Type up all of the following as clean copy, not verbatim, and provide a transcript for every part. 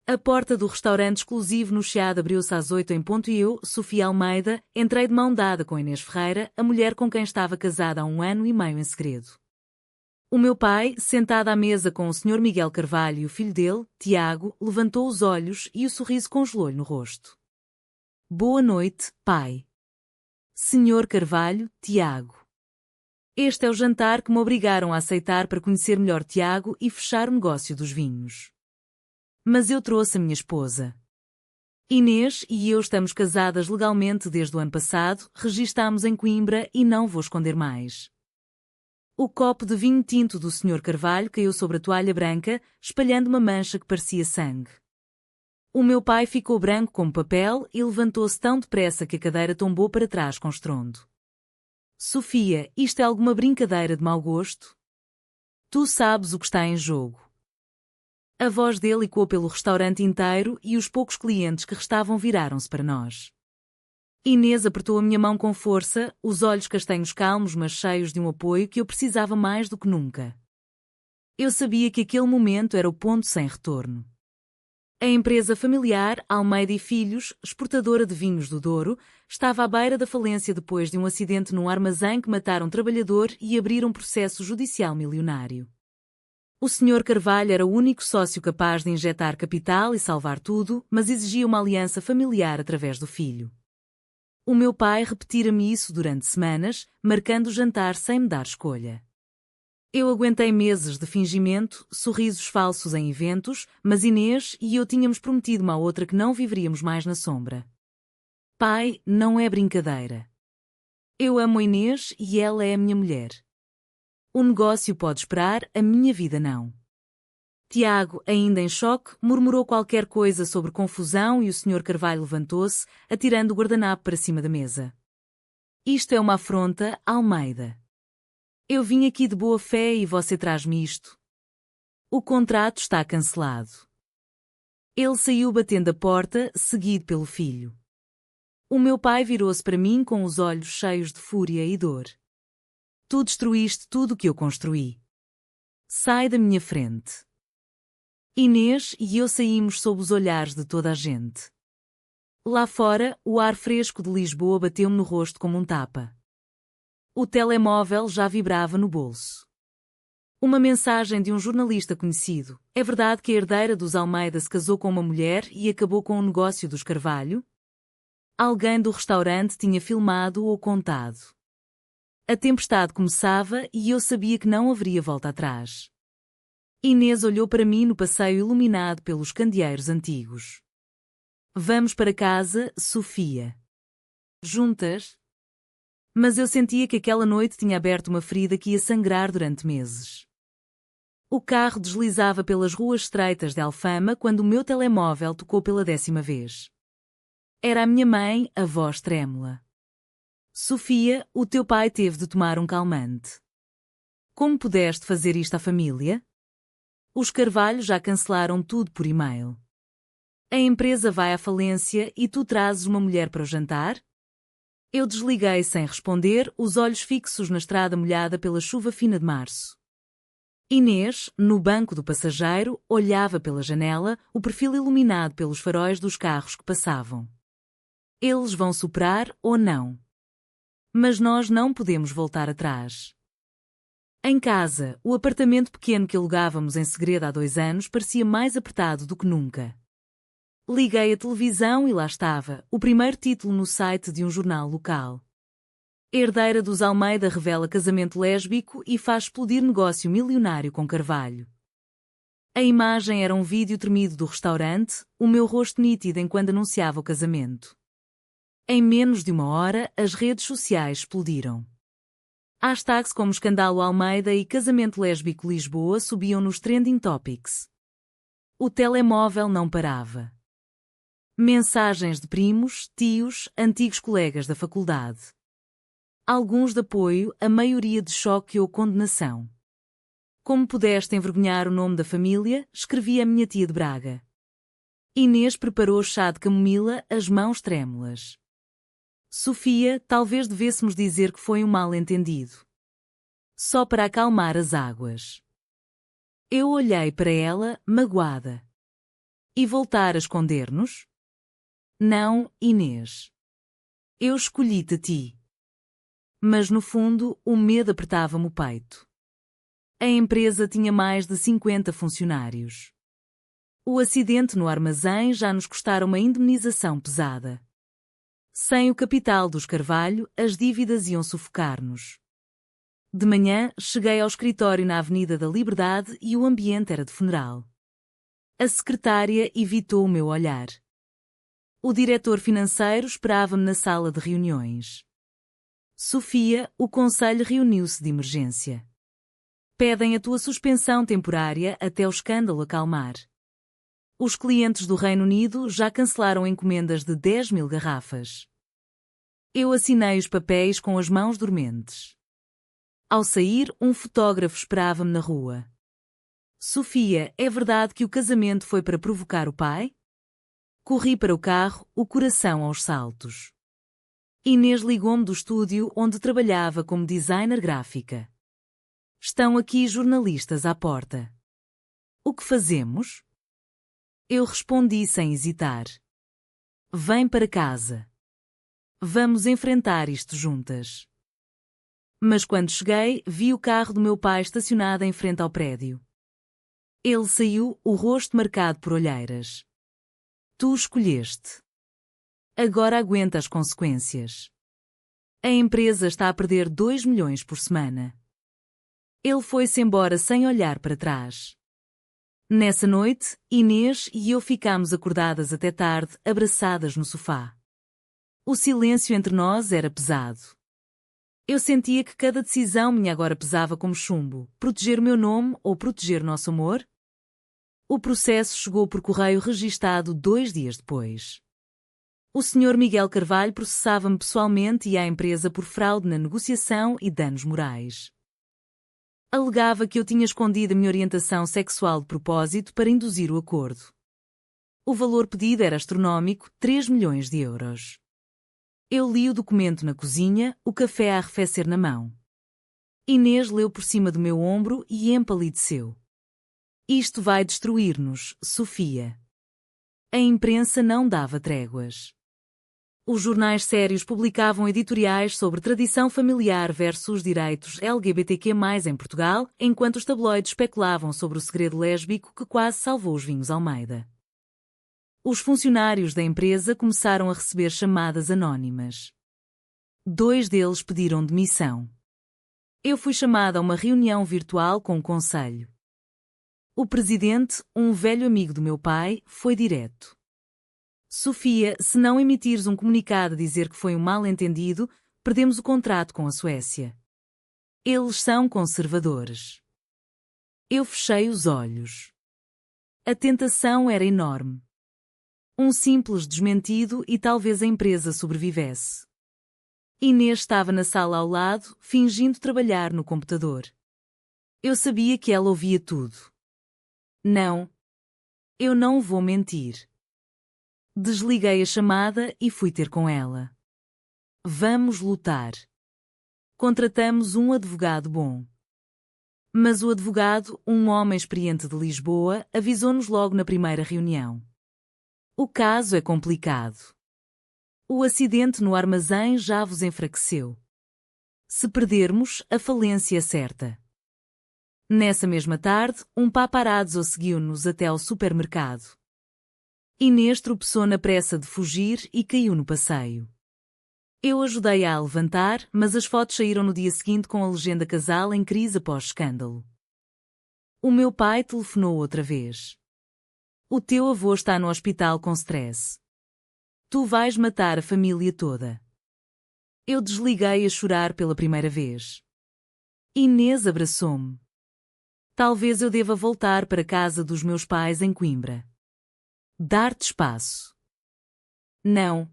A porta do restaurante exclusivo no Chiado abriu-se às 8 em ponto e eu, Sofia Almeida, entrei de mão dada com Inês Ferreira, a mulher com quem estava casada há 1 ano e meio em segredo. O meu pai, sentado à mesa com o Sr. Miguel Carvalho e o filho dele, Tiago, levantou os olhos e o sorriso congelou-lhe no rosto. Boa noite, pai. Sr. Carvalho, Tiago. Este é o jantar que me obrigaram a aceitar para conhecer melhor Tiago e fechar o negócio dos vinhos. Mas eu trouxe a minha esposa. Inês e eu estamos casadas legalmente desde o ano passado, registámos em Coimbra e não vou esconder mais. O copo de vinho tinto do Sr. Carvalho caiu sobre a toalha branca, espalhando uma mancha que parecia sangue. O meu pai ficou branco como papel e levantou-se tão depressa que a cadeira tombou para trás com estrondo. Sofia, isto é alguma brincadeira de mau gosto? Tu sabes o que está em jogo. A voz dele ecoou pelo restaurante inteiro e os poucos clientes que restavam viraram-se para nós. Inês apertou a minha mão com força, os olhos castanhos calmos mas cheios de um apoio que eu precisava mais do que nunca. Eu sabia que aquele momento era o ponto sem retorno. A empresa familiar, Almeida e Filhos, exportadora de vinhos do Douro, estava à beira da falência depois de um acidente num armazém que mataram um trabalhador e abriram um processo judicial milionário. O Sr. Carvalho era o único sócio capaz de injetar capital e salvar tudo, mas exigia uma aliança familiar através do filho. O meu pai repetira-me isso durante semanas, marcando o jantar sem me dar escolha. Eu aguentei meses de fingimento, sorrisos falsos em eventos, mas Inês e eu tínhamos prometido uma à outra que não viveríamos mais na sombra. Pai, não é brincadeira. Eu amo a Inês e ela é a minha mulher. O negócio pode esperar, a minha vida não. Tiago, ainda em choque, murmurou qualquer coisa sobre confusão e o Sr. Carvalho levantou-se, atirando o guardanapo para cima da mesa. Isto é uma afronta, Almeida. Eu vim aqui de boa fé e você traz-me isto. O contrato está cancelado. Ele saiu batendo a porta, seguido pelo filho. O meu pai virou-se para mim com os olhos cheios de fúria e dor. Tu destruíste tudo o que eu construí. Sai da minha frente. Inês e eu saímos sob os olhares de toda a gente. Lá fora, o ar fresco de Lisboa bateu-me no rosto como um tapa. O telemóvel já vibrava no bolso. Uma mensagem de um jornalista conhecido. É verdade que a herdeira dos Almeida se casou com uma mulher e acabou com o negócio dos Carvalho? Alguém do restaurante tinha filmado ou contado. A tempestade começava e eu sabia que não haveria volta atrás. Inês olhou para mim no passeio iluminado pelos candeeiros antigos. Vamos para casa, Sofia. Juntas? Mas eu sentia que aquela noite tinha aberto uma ferida que ia sangrar durante meses. O carro deslizava pelas ruas estreitas de Alfama quando o meu telemóvel tocou pela 10ª vez. Era a minha mãe, a voz trêmula. Sofia, o teu pai teve de tomar um calmante. Como pudeste fazer isto à família? Os Carvalho já cancelaram tudo por e-mail. A empresa vai à falência e tu trazes uma mulher para o jantar? Eu desliguei sem responder, os olhos fixos na estrada molhada pela chuva fina de março. Inês, no banco do passageiro, olhava pela janela, o perfil iluminado pelos faróis dos carros que passavam. Eles vão superar ou não? Mas nós não podemos voltar atrás. Em casa, o apartamento pequeno que alugávamos em segredo há 2 anos parecia mais apertado do que nunca. Liguei a televisão e lá estava, o primeiro título no site de um jornal local. Herdeira dos Almeida revela casamento lésbico e faz explodir negócio milionário com Carvalho. A imagem era um vídeo tremido do restaurante, o meu rosto nítido enquanto anunciava o casamento. Em menos de 1 hora, as redes sociais explodiram. Hashtags como escândalo Almeida e casamento lésbico Lisboa subiam nos trending topics. O telemóvel não parava. Mensagens de primos, tios, antigos colegas da faculdade. Alguns de apoio, a maioria de choque ou condenação. Como pudeste envergonhar o nome da família, escrevia a minha tia de Braga. Inês preparou chá de camomila, as mãos trêmulas. Sofia, talvez devêssemos dizer que foi um mal-entendido. Só para acalmar as águas. Eu olhei para ela, magoada. E voltar a esconder-nos? Não, Inês. Eu escolhi-te a ti. Mas no fundo, o medo apertava-me o peito. A empresa tinha mais de 50 funcionários. O acidente no armazém já nos custara uma indemnização pesada. Sem o capital dos Carvalho, as dívidas iam sufocar-nos. De manhã, cheguei ao escritório na Avenida da Liberdade e o ambiente era de funeral. A secretária evitou o meu olhar. O diretor financeiro esperava-me na sala de reuniões. Sofia, o conselho reuniu-se de emergência. Pedem a tua suspensão temporária até o escândalo acalmar. Os clientes do Reino Unido já cancelaram encomendas de 10.000 garrafas. Eu assinei os papéis com as mãos dormentes. Ao sair, um fotógrafo esperava-me na rua. Sofia, é verdade que o casamento foi para provocar o pai? Corri para o carro, o coração aos saltos. Inês ligou-me do estúdio onde trabalhava como designer gráfica. Estão aqui jornalistas à porta. O que fazemos? Eu respondi sem hesitar. Vem para casa. Vamos enfrentar isto juntas. Mas quando cheguei, vi o carro do meu pai estacionado em frente ao prédio. Ele saiu, o rosto marcado por olheiras. Tu escolheste. Agora aguenta as consequências. A empresa está a perder 2 milhões por semana. Ele foi-se embora sem olhar para trás. Nessa noite, Inês e eu ficámos acordadas até tarde, abraçadas no sofá. O silêncio entre nós era pesado. Eu sentia que cada decisão minha agora pesava como chumbo. Proteger o meu nome ou proteger nosso amor? O processo chegou por correio registado 2 dias depois. O Sr. Miguel Carvalho processava-me pessoalmente e a empresa por fraude na negociação e danos morais. Alegava que eu tinha escondido a minha orientação sexual de propósito para induzir o acordo. O valor pedido era astronómico, 3 milhões de euros. Eu li o documento na cozinha, o café a arrefecer na mão. Inês leu por cima do meu ombro e empalideceu. Isto vai destruir-nos, Sofia. A imprensa não dava tréguas. Os jornais sérios publicavam editoriais sobre tradição familiar versus direitos LGBTQ+, em Portugal, enquanto os tabloides especulavam sobre o segredo lésbico que quase salvou os vinhos Almeida. Os funcionários da empresa começaram a receber chamadas anónimas. 2 deles pediram demissão. Eu fui chamada a uma reunião virtual com o conselho. O presidente, um velho amigo do meu pai, foi direto. Sofia, se não emitires um comunicado a dizer que foi um mal-entendido, perdemos o contrato com a Suécia. Eles são conservadores. Eu fechei os olhos. A tentação era enorme. Um simples desmentido e talvez a empresa sobrevivesse. Inês estava na sala ao lado, fingindo trabalhar no computador. Eu sabia que ela ouvia tudo. Não. Eu não vou mentir. Desliguei a chamada e fui ter com ela. Vamos lutar. Contratamos um advogado bom. Mas o advogado, um homem experiente de Lisboa, avisou-nos logo na primeira reunião. O caso é complicado. O acidente no armazém já vos enfraqueceu. Se perdermos, a falência é certa. Nessa mesma tarde, um paparazzo seguiu-nos até ao supermercado. Inês tropeçou na pressa de fugir e caiu no passeio. Eu ajudei-a a levantar, mas as fotos saíram no dia seguinte com a legenda casal em crise após escândalo. O meu pai telefonou outra vez. O teu avô está no hospital com stress. Tu vais matar a família toda. Eu desliguei a chorar pela primeira vez. Inês abraçou-me. Talvez eu deva voltar para a casa dos meus pais em Coimbra. Dar-te espaço. Não.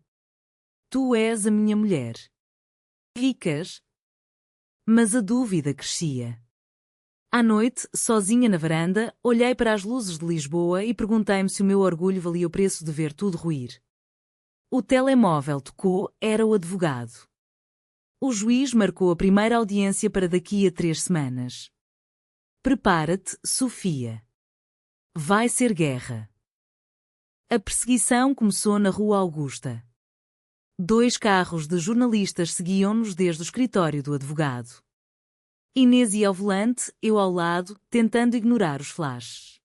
Tu és a minha mulher. Ricas? Mas a dúvida crescia. À noite, sozinha na varanda, olhei para as luzes de Lisboa e perguntei-me se o meu orgulho valia o preço de ver tudo ruir. O telemóvel tocou, era o advogado. O juiz marcou a primeira audiência para daqui a 3 semanas. Prepara-te, Sofia. Vai ser guerra. A perseguição começou na Rua Augusta. 2 carros de jornalistas seguiam-nos desde o escritório do advogado. Inês ia ao volante, eu ao lado, tentando ignorar os flashes.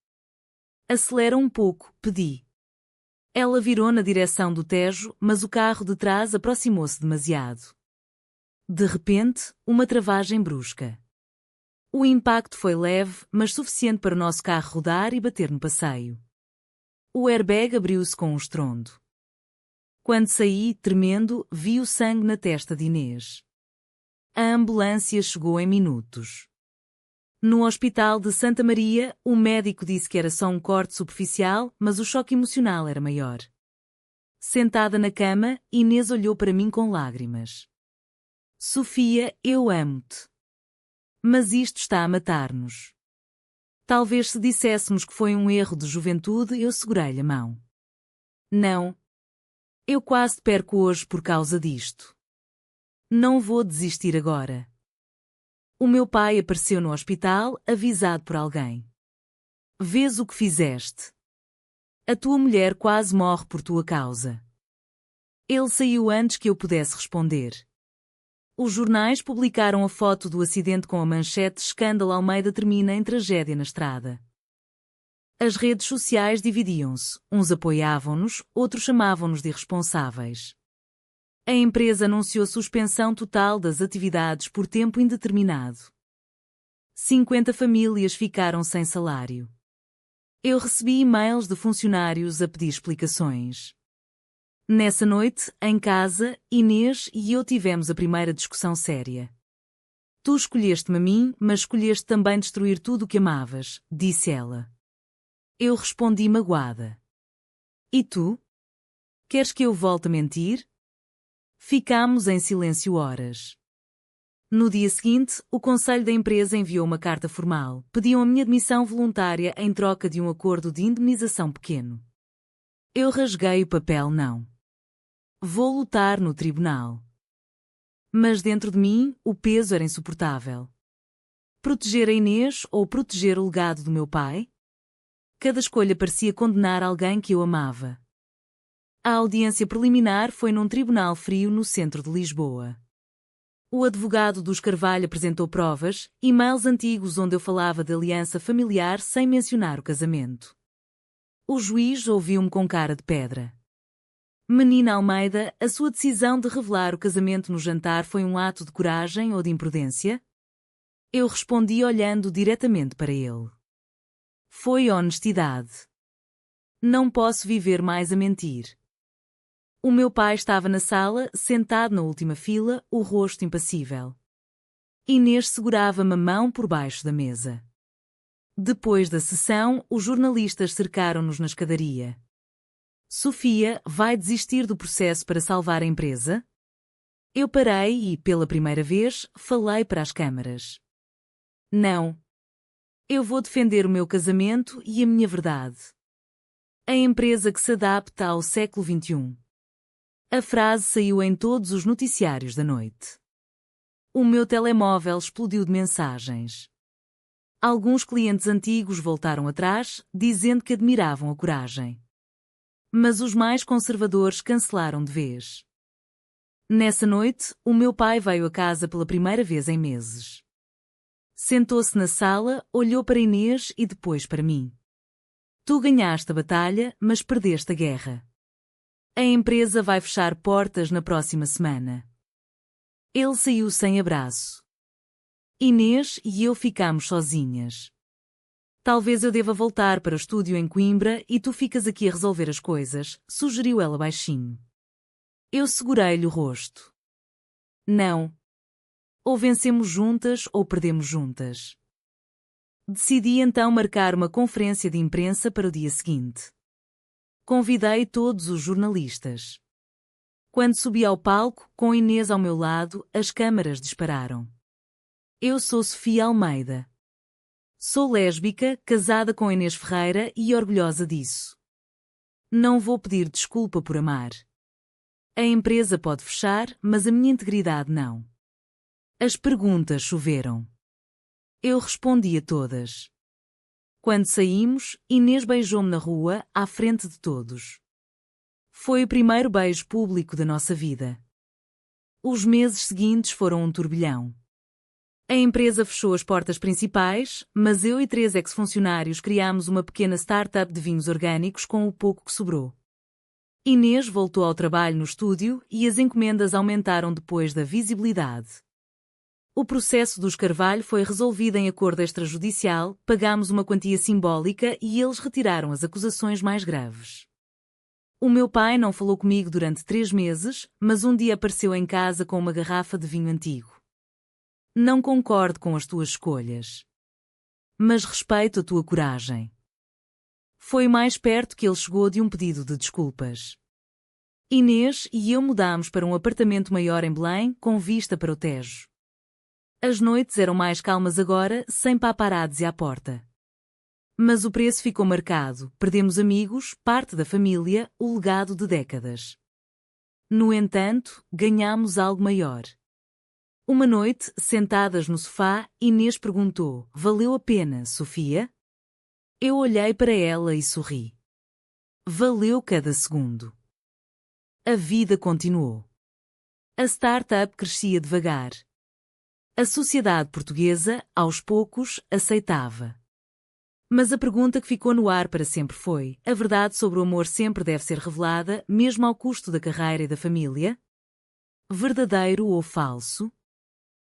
Acelera um pouco, pedi. Ela virou na direção do Tejo, mas o carro de trás aproximou-se demasiado. De repente, uma travagem brusca. O impacto foi leve, mas suficiente para o nosso carro rodar e bater no passeio. O airbag abriu-se com um estrondo. Quando saí, tremendo, vi o sangue na testa de Inês. A ambulância chegou em minutos. No hospital de Santa Maria, o médico disse que era só um corte superficial, mas o choque emocional era maior. Sentada na cama, Inês olhou para mim com lágrimas. Sofia, eu amo-te. Mas isto está a matar-nos. Talvez se disséssemos que foi um erro de juventude, eu segurei-lhe a mão. Não. Eu quase perco hoje por causa disto. Não vou desistir agora. O meu pai apareceu no hospital, avisado por alguém. Vês o que fizeste? A tua mulher quase morre por tua causa. Ele saiu antes que eu pudesse responder. Os jornais publicaram a foto do acidente com a manchete "Escândalo Almeida termina em tragédia na estrada". As redes sociais dividiam-se, uns apoiavam-nos, outros chamavam-nos de irresponsáveis. A empresa anunciou suspensão total das atividades por tempo indeterminado. 50 famílias ficaram sem salário. Eu recebi e-mails de funcionários a pedir explicações. Nessa noite, em casa, Inês e eu tivemos a primeira discussão séria. Tu escolheste-me a mim, mas escolheste também destruir tudo o que amavas, disse ela. Eu respondi magoada. E tu? Queres que eu volte a mentir? Ficámos em silêncio horas. No dia seguinte, o conselho da empresa enviou uma carta formal. Pediam a minha demissão voluntária em troca de um acordo de indemnização pequeno. Eu rasguei o papel não. Vou lutar no tribunal. Mas dentro de mim, o peso era insuportável. Proteger a Inês ou proteger o legado do meu pai? Cada escolha parecia condenar alguém que eu amava. A audiência preliminar foi num tribunal frio no centro de Lisboa. O advogado dos Carvalho apresentou provas, e-mails antigos onde eu falava de aliança familiar sem mencionar o casamento. O juiz ouviu-me com cara de pedra. Menina Almeida, a sua decisão de revelar o casamento no jantar foi um ato de coragem ou de imprudência? Eu respondi olhando diretamente para ele. Foi honestidade. Não posso viver mais a mentir. O meu pai estava na sala, sentado na última fila, o rosto impassível. Inês segurava-me a mão por baixo da mesa. Depois da sessão, os jornalistas cercaram-nos na escadaria. Sofia, vai desistir do processo para salvar a empresa? Eu parei e, pela primeira vez, falei para as câmaras. Não. Eu vou defender o meu casamento e a minha verdade. A empresa que se adapta ao século XXI. A frase saiu em todos os noticiários da noite. O meu telemóvel explodiu de mensagens. Alguns clientes antigos voltaram atrás, dizendo que admiravam a coragem. Mas os mais conservadores cancelaram de vez. Nessa noite, o meu pai veio a casa pela primeira vez em meses. Sentou-se na sala, olhou para Inês e depois para mim. Tu ganhaste a batalha, mas perdeste a guerra. A empresa vai fechar portas na próxima semana. Ele saiu sem abraço. Inês e eu ficamos sozinhas. Talvez eu deva voltar para o estúdio em Coimbra e tu ficas aqui a resolver as coisas, sugeriu ela baixinho. Eu segurei-lhe o rosto. Não. Ou vencemos juntas ou perdemos juntas. Decidi então marcar uma conferência de imprensa para o dia seguinte. Convidei todos os jornalistas. Quando subi ao palco, com Inês ao meu lado, as câmaras dispararam. Eu sou Sofia Almeida. Sou lésbica, casada com Inês Ferreira e orgulhosa disso. Não vou pedir desculpa por amar. A empresa pode fechar, mas a minha integridade não. As perguntas choveram. Eu respondi a todas. Quando saímos, Inês beijou-me na rua, à frente de todos. Foi o primeiro beijo público da nossa vida. Os meses seguintes foram um turbilhão. A empresa fechou as portas principais, mas eu e 3 ex-funcionários criámos uma pequena startup de vinhos orgânicos com o pouco que sobrou. Inês voltou ao trabalho no estúdio e as encomendas aumentaram depois da visibilidade. O processo dos Carvalho foi resolvido em acordo extrajudicial, pagámos uma quantia simbólica e eles retiraram as acusações mais graves. O meu pai não falou comigo durante 3 meses, mas um dia apareceu em casa com uma garrafa de vinho antigo. Não concordo com as tuas escolhas, mas respeito a tua coragem. Foi mais perto que ele chegou de um pedido de desculpas. Inês e eu mudámos para um apartamento maior em Belém, com vista para o Tejo. As noites eram mais calmas agora, sem paparazzi à porta. Mas o preço ficou marcado, perdemos amigos, parte da família, o legado de décadas. No entanto, ganhamos algo maior. Uma noite, sentadas no sofá, Inês perguntou: valeu a pena, Sofia? Eu olhei para ela e sorri. Valeu cada segundo. A vida continuou. A startup crescia devagar. A sociedade portuguesa, aos poucos, aceitava. Mas a pergunta que ficou no ar para sempre foi: a verdade sobre o amor sempre deve ser revelada, mesmo ao custo da carreira e da família? Verdadeiro ou falso?